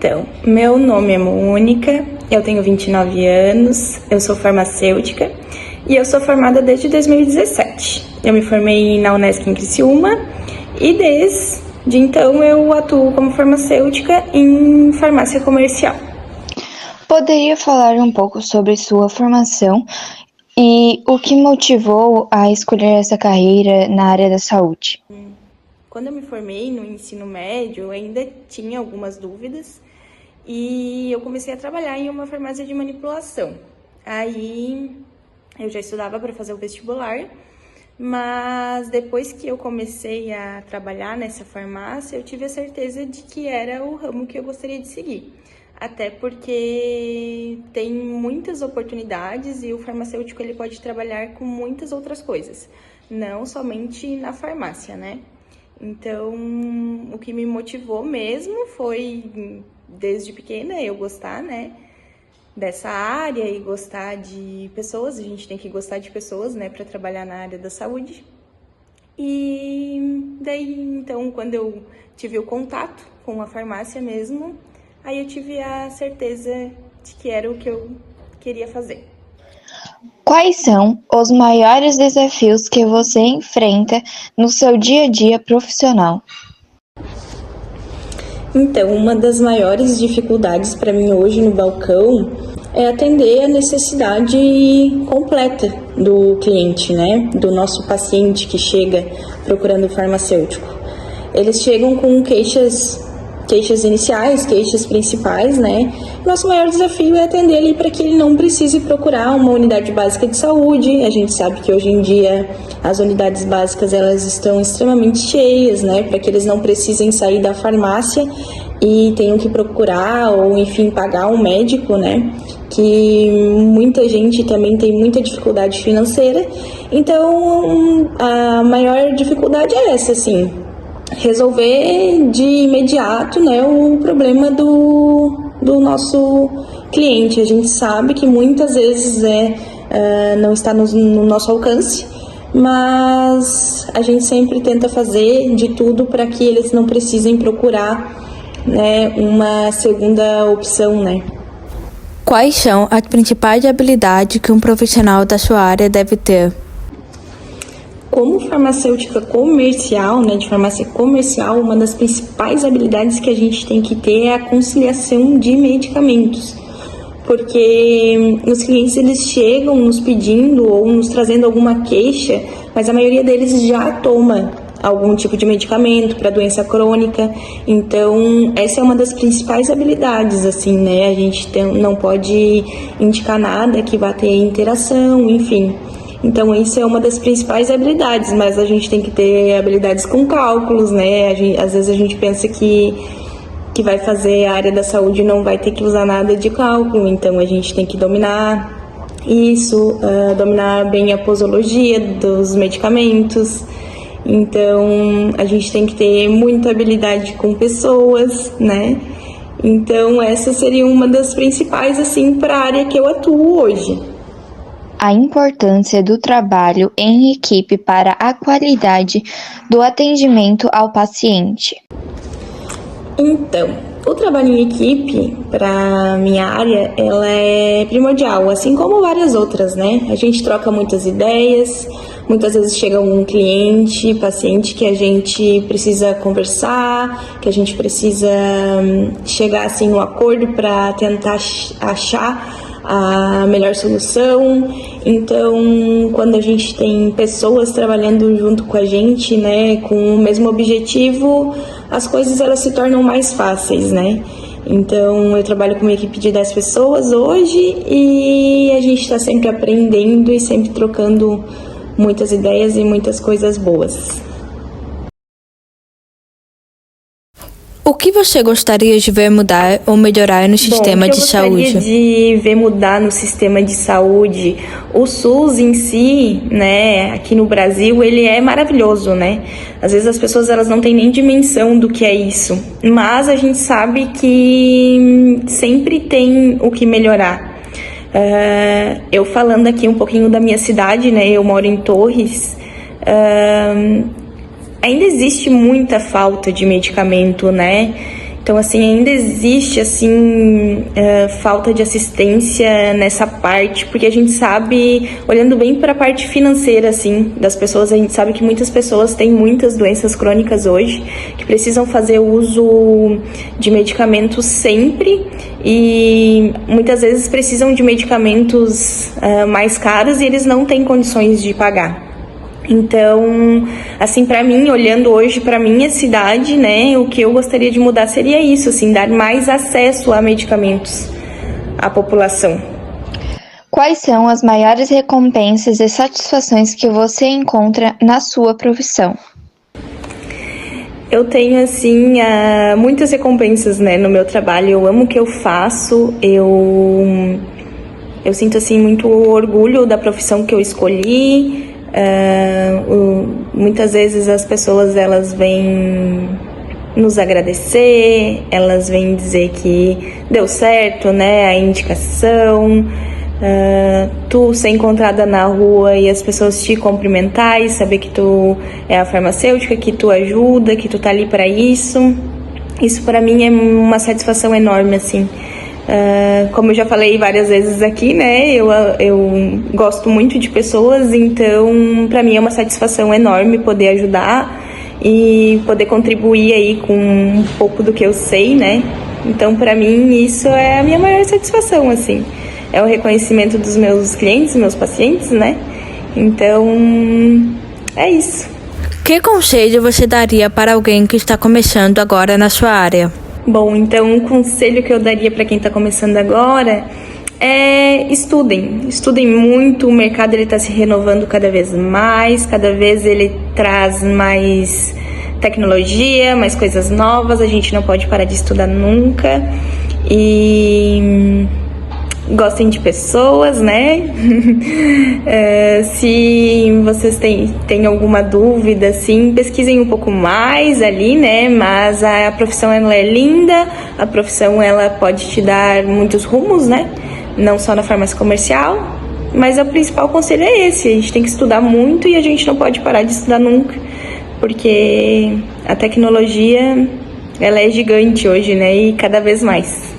Então, meu nome é Mônica, eu tenho 29 anos, eu sou farmacêutica e eu sou formada desde 2017. Eu me formei na Unesc em Criciúma e desde então eu atuo como farmacêutica em farmácia comercial. Poderia falar um pouco sobre sua formação e o que motivou a escolher essa carreira na área da saúde? Quando eu me formei no ensino médio, eu ainda tinha algumas dúvidas e eu comecei a trabalhar em uma farmácia de manipulação. Aí eu já estudava para fazer o vestibular, mas depois que eu comecei a trabalhar nessa farmácia, eu tive a certeza de que era o ramo que eu gostaria de seguir. Até porque tem muitas oportunidades e o farmacêutico ele pode trabalhar com muitas outras coisas, não somente na farmácia, né? Então, o que me motivou mesmo foi, desde pequena, eu gostar, né, dessa área e gostar de pessoas. A gente tem que gostar de pessoas, né, para trabalhar na área da saúde. E daí, então, quando eu tive o contato com a farmácia mesmo, aí eu tive a certeza de que era o que eu queria fazer. Quais são os maiores desafios que você enfrenta no seu dia a dia profissional? Então, uma das maiores dificuldades para mim hoje no balcão é atender a necessidade completa do cliente, né? Do nosso paciente que chega procurando farmacêutico. Eles chegam com queixas iniciais, queixas principais, né? Nosso maior desafio é atender ele para que ele não precise procurar uma unidade básica de saúde. A gente sabe que hoje em dia as unidades básicas elas estão extremamente cheias, né? Para que eles não precisem sair da farmácia e tenham que procurar ou, enfim, pagar um médico, né? Que muita gente também tem muita dificuldade financeira. Então, a maior dificuldade é essa, assim. Resolver de imediato, né, o problema do nosso cliente. A gente sabe que muitas vezes não está no nosso alcance, mas a gente sempre tenta fazer de tudo para que eles não precisem procurar, né, uma segunda opção, né. Quais são as principais habilidades que um profissional da sua área deve ter? Como farmacêutica comercial, né, de farmácia comercial, uma das principais habilidades que a gente tem que ter é a conciliação de medicamentos. Porque os clientes eles chegam nos pedindo ou nos trazendo alguma queixa, mas a maioria deles já toma algum tipo de medicamento para doença crônica. Então, essa é uma das principais habilidades, assim, né? A gente não pode indicar nada que vá ter interação, enfim. Então, isso é uma das principais habilidades, mas a gente tem que ter habilidades com cálculos, né? Às vezes a gente pensa que vai fazer a área da saúde e não vai ter que usar nada de cálculo, então a gente tem que dominar isso, dominar bem a posologia dos medicamentos. Então, a gente tem que ter muita habilidade com pessoas, né? Então, essa seria uma das principais, assim, para a área que eu atuo hoje. A importância do trabalho em equipe para a qualidade do atendimento ao paciente. Então, o trabalho em equipe, para minha área, ela é primordial, assim como várias outras, né? A gente troca muitas ideias, muitas vezes chega um cliente, paciente que a gente precisa conversar, que a gente precisa chegar assim no acordo para tentar achar a melhor solução. Então, quando a gente tem pessoas trabalhando junto com a gente, né, com o mesmo objetivo, as coisas elas se tornam mais fáceis, né? Então, eu trabalho com uma equipe de 10 pessoas hoje e a gente está sempre aprendendo e sempre trocando muitas ideias e muitas coisas boas. O que você gostaria de ver mudar ou melhorar no sistema de saúde? Eu gostaria de ver mudar no sistema de saúde. O SUS em si, né, aqui no Brasil, ele é maravilhoso, né? Às vezes as pessoas elas não têm nem dimensão do que é isso, mas a gente sabe que sempre tem o que melhorar. Eu falando aqui um pouquinho da minha cidade, né, eu moro em Torres, ainda existe muita falta de medicamento, né? Então, assim, ainda existe, assim, falta de assistência nessa parte, porque a gente sabe, olhando bem para a parte financeira, assim, das pessoas, a gente sabe que muitas pessoas têm muitas doenças crônicas hoje, que precisam fazer uso de medicamentos sempre e muitas vezes precisam de medicamentos mais caros e eles não têm condições de pagar. Então, assim, para mim, olhando hoje para minha cidade, né, o que eu gostaria de mudar seria isso, assim, dar mais acesso a medicamentos à população. Quais são as maiores recompensas e satisfações que você encontra na sua profissão? Eu tenho, assim, muitas recompensas, né, no meu trabalho. Eu amo o que eu faço, eu sinto, assim, muito orgulho da profissão que eu escolhi. Muitas vezes as pessoas elas vêm nos agradecer, elas vêm dizer que deu certo, né, a indicação, tu ser encontrada na rua e as pessoas te cumprimentar e saber que tu é a farmacêutica, que tu ajuda, que tu tá ali para isso. Isso para mim é uma satisfação enorme, assim. Como eu já falei várias vezes aqui, né, eu gosto muito de pessoas, então para mim é uma satisfação enorme poder ajudar e poder contribuir aí com um pouco do que eu sei, né. Então para mim isso é a minha maior satisfação, assim, é o reconhecimento dos meus clientes, meus pacientes, né. Então é isso. Que conselho você daria para alguém que está começando agora na sua área? Bom, então um conselho que eu daria para quem está começando agora é estudem muito, o mercado está se renovando cada vez mais, cada vez ele traz mais tecnologia, mais coisas novas, a gente não pode parar de estudar nunca e gostem de pessoas, né? Se vocês têm alguma dúvida, assim, pesquisem um pouco mais ali, né? Mas a profissão ela é linda, a profissão ela pode te dar muitos rumos, né? Não só na farmácia comercial, mas o principal conselho é esse: a gente tem que estudar muito e a gente não pode parar de estudar nunca, porque a tecnologia ela é gigante hoje, né? E cada vez mais.